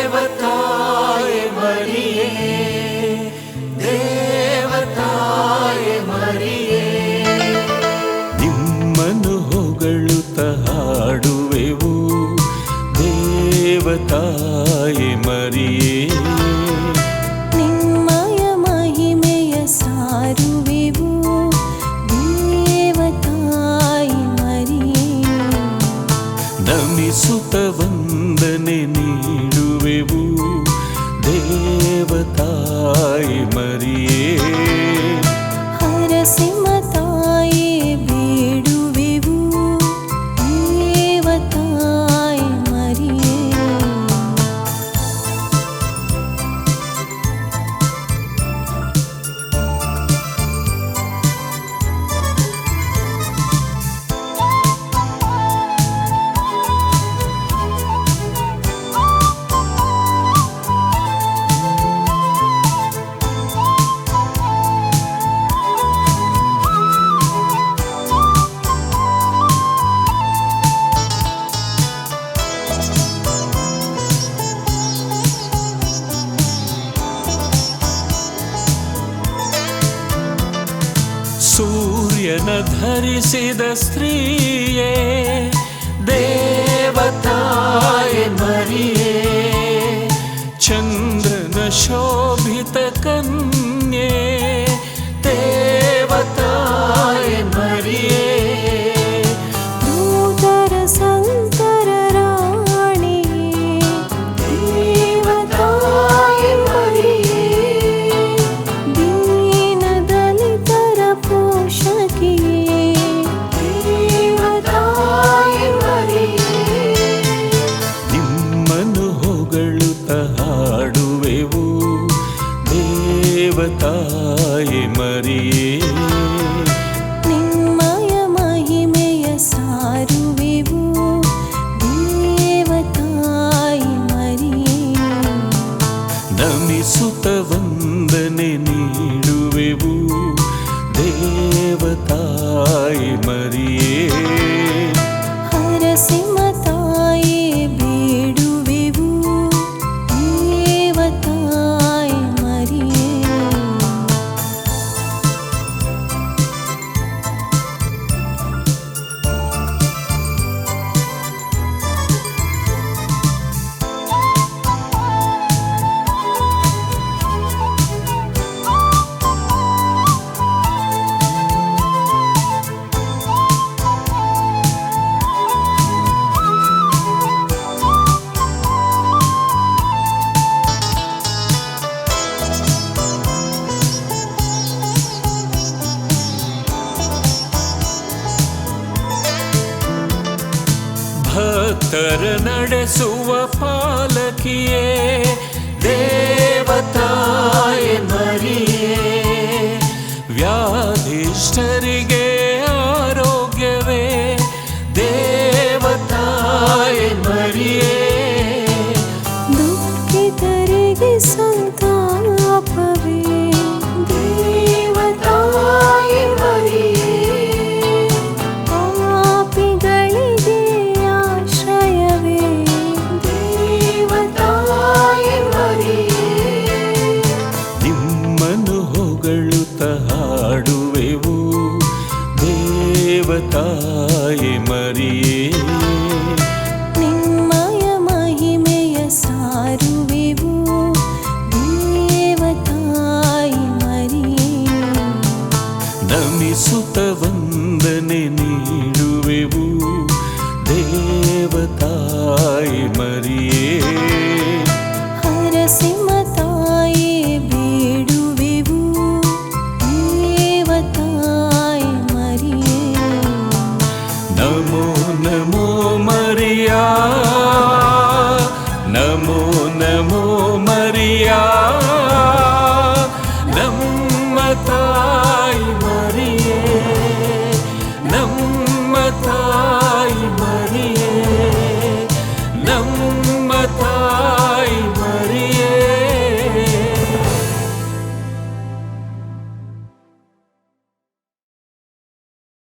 ದೇವತಾಯೆ ಮರಿಯೇ, ದೇವತಾಯೆ ಮರಿಯೇ. ನಿಮ್ಮನ್ನು ಹೊಗಳುತ್ತ ಹಾಡುವೆವು ದೇವತಾಯೆ ಮರಿಯೇ. ನಿಮ್ಮಯ ಮಹಿಮೆಯ ಸಾರುವೆವು ದೇವತಾಯೆ ಮರಿಯೇ. ನಮಿಸುತ್ತ ವಂದನೆ ನೀಡುವೆವು ದೇವತಾಯೆ ಮರಿಯೇ. ಹರಸಿಂಹ ತಾಯೇ ಬೇಡುವೆವು ದೇವತಾಯೆ ಮರಿಯೇ. ಸೂರ್ಯನ ಧರಿಸಿದ ಸ್ತ್ರೀಯೇ ದೇವತಾಯೆ ಮರಿಯೇ. ಚಂದ್ರನ ಶೋಭಿತ ಕನ್ಯೆ ದೇವತಾಯೆ ಮರಿಯೇ. ದೂತರ ಸಂತರ ರಾಣಿ ದೇವತಾಯೆ ಮರಿಯೇ. ದೀನ ದಲಿತರ ಪೋಷಕಿಯೇ ದೇವತಾಯೆ ಮರಿಯೇ. ನಿಮ್ಮನ್ನು ಹೊಗಳುತ್ತ ಹಾಡುವೆವು ದೇವತಾಯೆ ಮರಿಯೇ. ನಿಮ್ಮಯ ಮಹಿಮೆಯ ಸಾರುವೆವು ದೇವತಾಯೆ ಮರಿಯೇ. ನಮಿಸುತ್ತ ವಂದನೆ ನೀಡುವೆವು ದೇವತಾಯೆ ಮರಿಯೇ. ಹರಸಿಂಹ ತಾಯೇ ಬೇಡುವೆವು ದೇವತಾಯೆ ಮರಿಯೇ. ಭಕ್ತರ ನಡೆಸುವ ಪಾಲಕಿಯೇ ದೇವತಾಯೆ ಮರಿಯೇ. ವ್ಯಾಧಿಷ್ಠರಿಗೆ ಆರೋಗ್ಯವೇ ದೇವತಾಯೆ ಮರಿಯೇ. ದುಃಖಿತರಿಗೆ ಸಂತಾಪವೇ ದೇವತಾಯೆ ಮರಿಯೇ. ಪಾಪಿಗಳಿಗೆ ಆಶ್ರಯವೇ ದೇವತಾಯೆ ಮರಿಯೇ. ನಿಮ್ಮನ್ನು ಹೊಗಳುತ್ತ ಹಾಡುವೆವು ದೇವತಾಯೆ ಮರಿಯೇ. ನಿಮ್ಮಯ ಮಹಿಮೆಯ ಸಾರುವೆವು ದೇವತಾಯೆ ಮರಿಯೇ. ನಮಿಸುತ್ತ ವಂದನೆ ನೀಡುವೆವು ದೇವತಾಯೆ ಮರಿಯೇ. ಹರಸಿಂಹ ತಾಯೇ ಬೇಡುವೆವು ದೇವತಾಯೆ ಮರಿಯೇ. ನಮೋ ನಮೋ ಮರಿಯಾ, ನಮೋ ನಮೋ ಮರಿಯಾ. ನಮ್ಮ